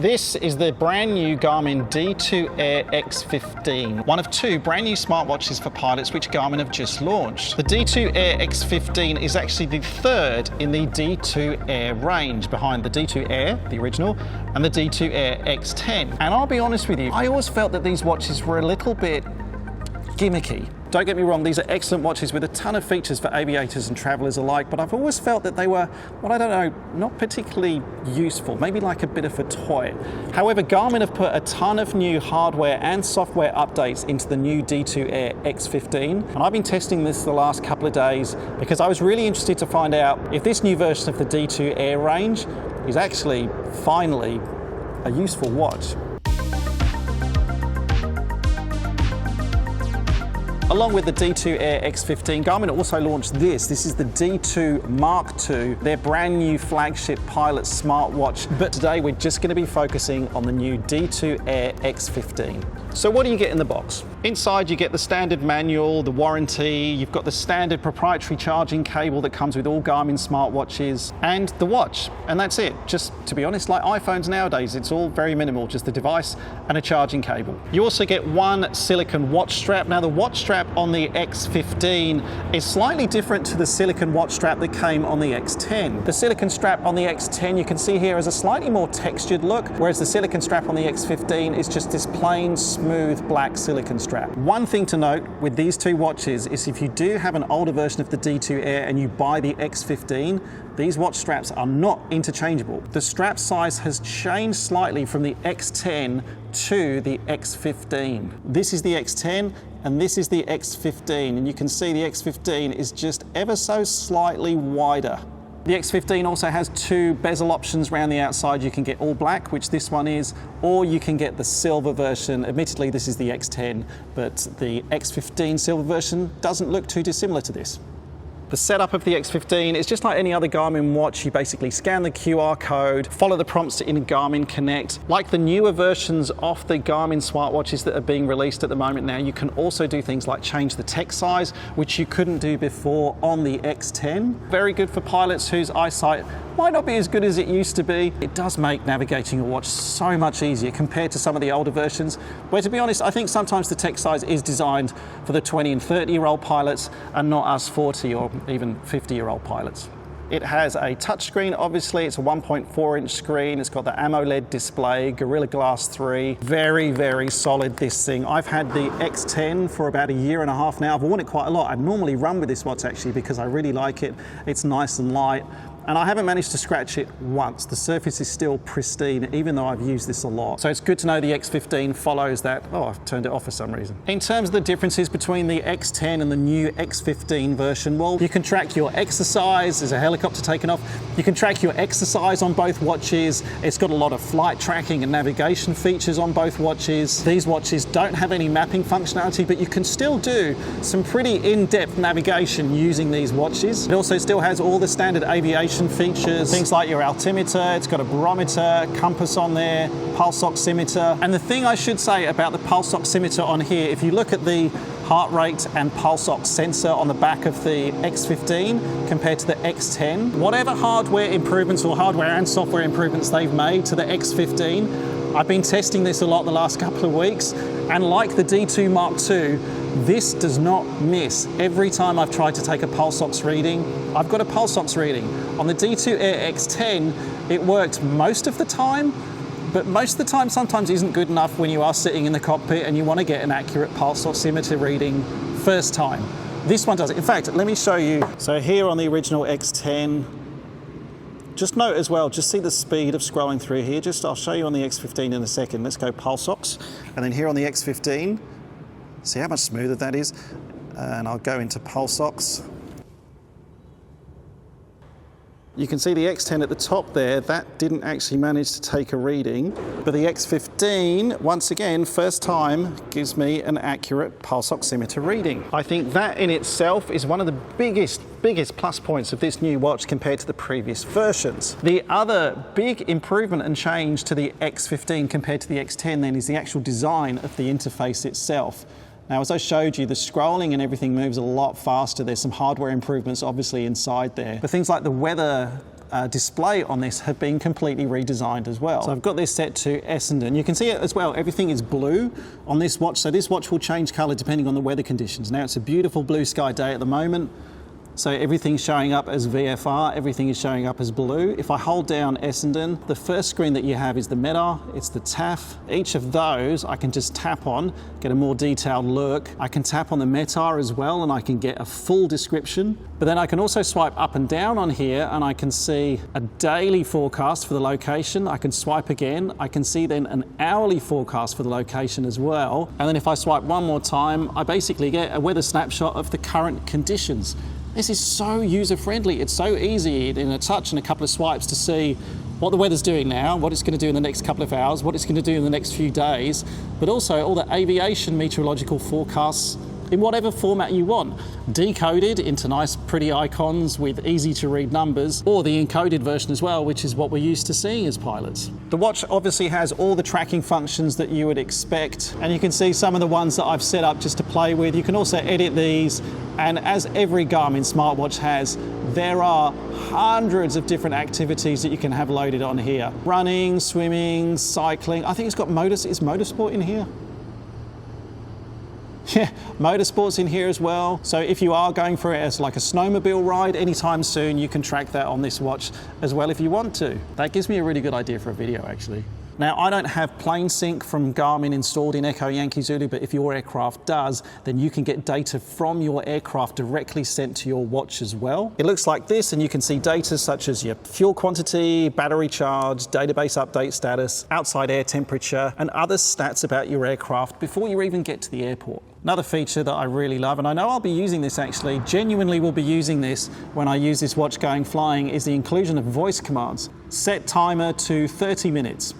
This is the brand new Garmin D2 Air X15, one of two brand new smartwatches for pilots which Garmin have just launched. The D2 Air X15 is actually the third in the D2 Air range, behind the D2 Air, the original, and the D2 Air X10. And I'll be honest with you, I always felt that these watches were a little bit gimmicky. Don't get me wrong, these are excellent watches with a ton of features for aviators and travelers alike, but I've always felt that they were, well, I don't know, not particularly useful, maybe like a bit of a toy. However, Garmin have put a ton of new hardware and software updates into the new D2 Air X15, and I've been testing this the last couple of days because I was really interested to find out if this new version of the D2 Air range is actually finally a useful watch. Along with the D2 Air X15, Garmin also launched this. This is the D2 Mark II, their brand new flagship pilot smartwatch. But today we're just going to be focusing on the new D2 Air X15. So what do you get in the box? Inside you get the standard manual, the warranty, you've got the standard proprietary charging cable that comes with all Garmin smartwatches, and the watch. And that's it. Just, to be honest, like iPhones nowadays, it's all very minimal, just the device and a charging cable. You also get one silicone watch strap. Now the watch strap on the X15 is slightly different to the silicone watch strap that came on the X10. The silicone strap on the X10 you can see here is a slightly more textured look, whereas the silicone strap on the X15 is just this plain, smooth black silicone strap. One thing to note with these two watches is if you do have an older version of the D2 Air and you buy the X15, these watch straps are not interchangeable. The strap size has changed slightly from the X10 to the X15. This is the X10 and this is the X15, and you can see the X15 is just ever so slightly wider. The X15 also has two bezel options around the outside. You can get all black, which this one is, or you can get the silver version. Admittedly, this is the X10, but the X15 silver version doesn't look too dissimilar to this. The setup of the X15 is just like any other Garmin watch. You basically scan the QR code, follow the prompts in Garmin Connect. Like the newer versions of the Garmin smartwatches that are being released at the moment now, you can also do things like change the text size, which you couldn't do before on the X10. Very good for pilots whose eyesight might not be as good as it used to be. It does make navigating a watch so much easier compared to some of the older versions, where, to be honest, I think sometimes the text size is designed for the 20 and 30-year-old pilots and not us 40 or even 50-year-old pilots. It has a touchscreen, obviously. It's a 1.4-inch screen. It's got the AMOLED display, Gorilla Glass 3. Very, very solid, this thing. I've had the X10 for about a year and a half now. I've worn it quite a lot. I normally run with this watch, actually, because I really like it. It's nice and light. And I haven't managed to scratch it once. The surface is still pristine, even though I've used this a lot. So it's good to know the X15 follows that. Oh, I've turned it off for some reason. In terms of the differences between the X10 and the new X15 version, well, you can track your exercise. There's a helicopter taken off. You can track your exercise on both watches. It's got a lot of flight tracking and navigation features on both watches. These watches don't have any mapping functionality, but you can still do some pretty in-depth navigation using these watches. It also still has all the standard aviation features, things like your altimeter. It's got a barometer, compass on there, pulse oximeter. And the thing I should say about the pulse oximeter on here, if you look at the heart rate and pulse ox sensor on the back of the X15 compared to the X10, whatever hardware improvements or hardware and software improvements they've made to the X15, I've been testing this a lot the last couple of weeks, and like the D2 Mark II, this does not miss. Every time I've tried to take a pulse ox reading, I've got a pulse ox reading. On the D2 Air X10, it worked most of the time, but most of the time sometimes isn't good enough when you are sitting in the cockpit and you want to get an accurate pulse oximeter reading first time. This one does it. In fact, let me show you. So here on the original X10, just note as well, just see the speed of scrolling through here. I'll show you on the X15 in a second. Let's go pulse ox. And then here on the X15, see how much smoother that is? And I'll go into pulse ox. You can see the X10 at the top there, that didn't actually manage to take a reading, but the X15, once again, first time, gives me an accurate pulse oximeter reading. I think that in itself is one of the biggest plus points of this new watch compared to the previous versions. The other big improvement and change to the X15 compared to the X10 then is the actual design of the interface itself. Now, as I showed you, the scrolling and everything moves a lot faster. There's some hardware improvements obviously inside there. But things like the weather display on this have been completely redesigned as well. So I've got this set to Essendon. You can see it as well, everything is blue on this watch. So this watch will change color depending on the weather conditions. Now it's a beautiful blue sky day at the moment. So everything's showing up as VFR, everything is showing up as blue. If I hold down Essendon, the first screen that you have is the METAR, it's the TAF. Each of those I can just tap on, get a more detailed look. I can tap on the METAR as well and I can get a full description. But then I can also swipe up and down on here and I can see a daily forecast for the location. I can swipe again. I can see then an hourly forecast for the location as well. And then if I swipe one more time, I basically get a weather snapshot of the current conditions. This is so user-friendly. It's so easy in a touch and a couple of swipes to see what the weather's doing now, what it's going to do in the next couple of hours, what it's going to do in the next few days, but also all the aviation meteorological forecasts in whatever format you want. Decoded into nice pretty icons with easy to read numbers, or the encoded version as well, which is what we're used to seeing as pilots. The watch obviously has all the tracking functions that you would expect, and you can see some of the ones that I've set up just to play with. You can also edit these, and as every Garmin smartwatch has, there are hundreds of different activities that you can have loaded on here. Running, swimming, cycling. I think it's got is motorsport in here? Yeah, motorsport's in here as well. So if you are going for it as like a snowmobile ride anytime soon, you can track that on this watch as well if you want to. That gives me a really good idea for a video actually. Now, I don't have plane sync from Garmin installed in Echo Yankee Zulu, but if your aircraft does, then you can get data from your aircraft directly sent to your watch as well. It looks like this, and you can see data such as your fuel quantity, battery charge, database update status, outside air temperature, and other stats about your aircraft before you even get to the airport. Another feature that I really love, and I know I'll be using this actually, genuinely will be using this when I use this watch going flying, is the inclusion of voice commands. Set timer to 30 minutes.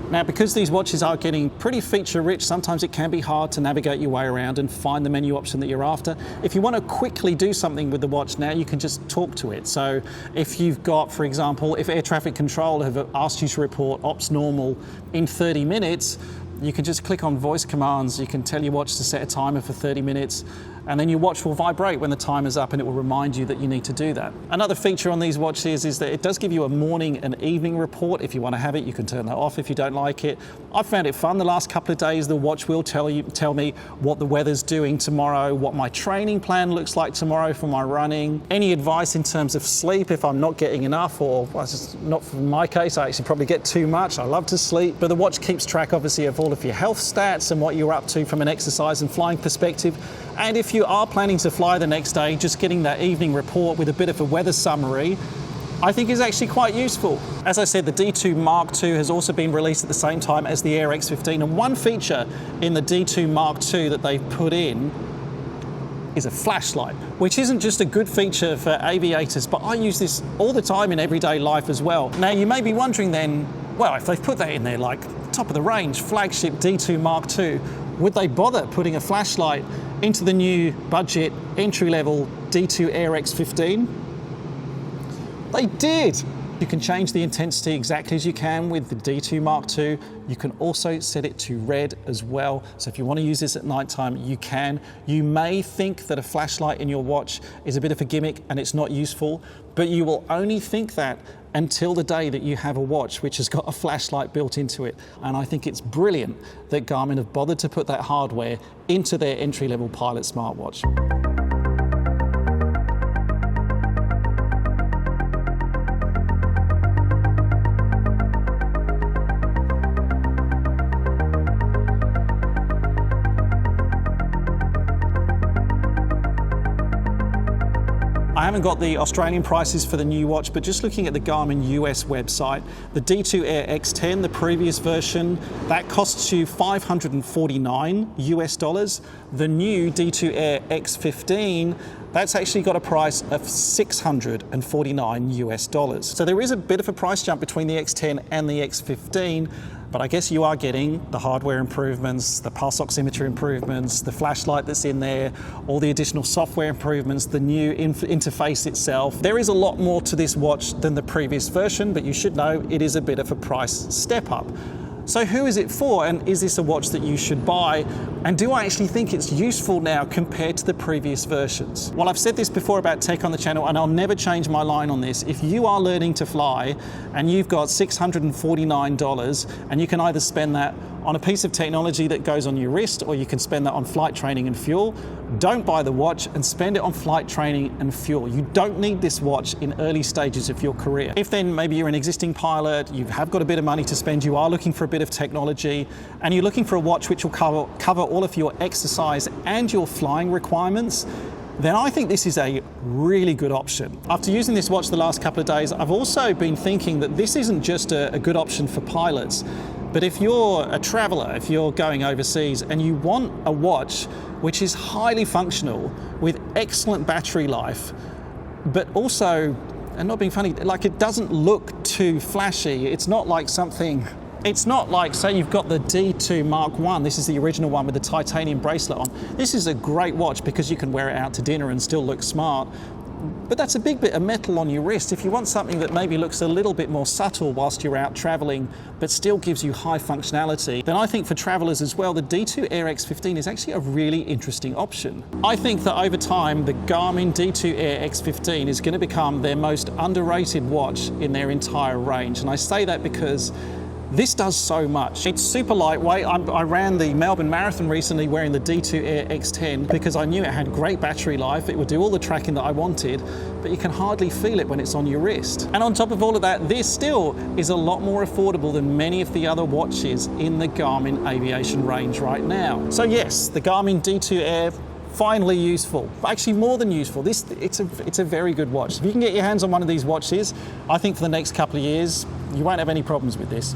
Now, because these watches are getting pretty feature rich, sometimes it can be hard to navigate your way around and find the menu option that you're after. If you want to quickly do something with the watch now, you can just talk to it. So if you've got, for example, if air traffic control have asked you to report ops normal in 30 minutes, you can just click on voice commands. You can tell your watch to set a timer for 30 minutes, and then your watch will vibrate when the timer's up and it will remind you that you need to do that. Another feature on these watches is that it does give you a morning and evening report. If you want to have it, you can turn that off if you don't like it. I've found it fun the last couple of days. The watch will tell me what the weather's doing tomorrow, what my training plan looks like tomorrow for my running, any advice in terms of sleep if I'm not getting enough, or well, it's just not for my case, I actually probably get too much. I love to sleep, but the watch keeps track obviously of all of your health stats and what you're up to from an exercise and flying perspective. And if you are planning to fly the next day, just getting that evening report with a bit of a weather summary, I think is actually quite useful. As I said, the D2 Mark II has also been released at the same time as the Air X15, and one feature in the D2 Mark II that they've put in is a flashlight, which isn't just a good feature for aviators, but I use this all the time in everyday life as well. Now, you may be wondering then, well, if they've put that in there, like top of the range, flagship D2 Mark II, would they bother putting a flashlight into the new budget entry-level D2 Air X15? They did! You can change the intensity exactly as you can with the D2 Mark II. You can also set it to red as well. So if you want to use this at nighttime, you can. You may think that a flashlight in your watch is a bit of a gimmick and it's not useful, but you will only think that until the day that you have a watch which has got a flashlight built into it. And I think it's brilliant that Garmin have bothered to put that hardware into their entry-level pilot smartwatch. I haven't got the Australian prices for the new watch, but just looking at the Garmin US website, the D2 Air X10, the previous version, that costs you $549 US. The new D2 Air X15, that's actually got a price of $649 US. So there is a bit of a price jump between the X10 and the X15, but I guess you are getting the hardware improvements, the pulse oximeter improvements, the flashlight that's in there, all the additional software improvements, the new interface itself. There is a lot more to this watch than the previous version, but you should know it is a bit of a price step up. So who is it for, and is this a watch that you should buy? And do I actually think it's useful now compared to the previous versions? Well, I've said this before about tech on the channel, and I'll never change my line on this. If you are learning to fly and you've got $649 and you can either spend that on a piece of technology that goes on your wrist, or you can spend that on flight training and fuel, don't buy the watch and spend it on flight training and fuel. You don't need this watch in early stages of your career. If then maybe you're an existing pilot, you have got a bit of money to spend, you are looking for a bit of technology, and you're looking for a watch which will cover all of your exercise and your flying requirements, then I think this is a really good option. After using this watch the last couple of days, I've also been thinking that this isn't just a good option for pilots, but if you're a traveler, if you're going overseas and you want a watch which is highly functional with excellent battery life, but also, and not being funny, like it doesn't look too flashy. It's not like, say you've got the D2 Mark 1, this is the original one with the titanium bracelet on. This is a great watch because you can wear it out to dinner and still look smart. But that's a big bit of metal on your wrist. If you want something that maybe looks a little bit more subtle whilst you're out traveling, but still gives you high functionality, then I think for travelers as well, the D2 Air X15 is actually a really interesting option. I think that over time, the Garmin D2 Air X15 is going to become their most underrated watch in their entire range. And I say that because this does so much. It's super lightweight. I ran the Melbourne Marathon recently wearing the D2 Air X10 because I knew it had great battery life. It would do all the tracking that I wanted, but you can hardly feel it when it's on your wrist. And on top of all of that, this still is a lot more affordable than many of the other watches in the Garmin Aviation range right now. So yes, the Garmin D2 Air, finally useful, actually more than useful. It's a very good watch. If you can get your hands on one of these watches, I think for the next couple of years, you won't have any problems with this.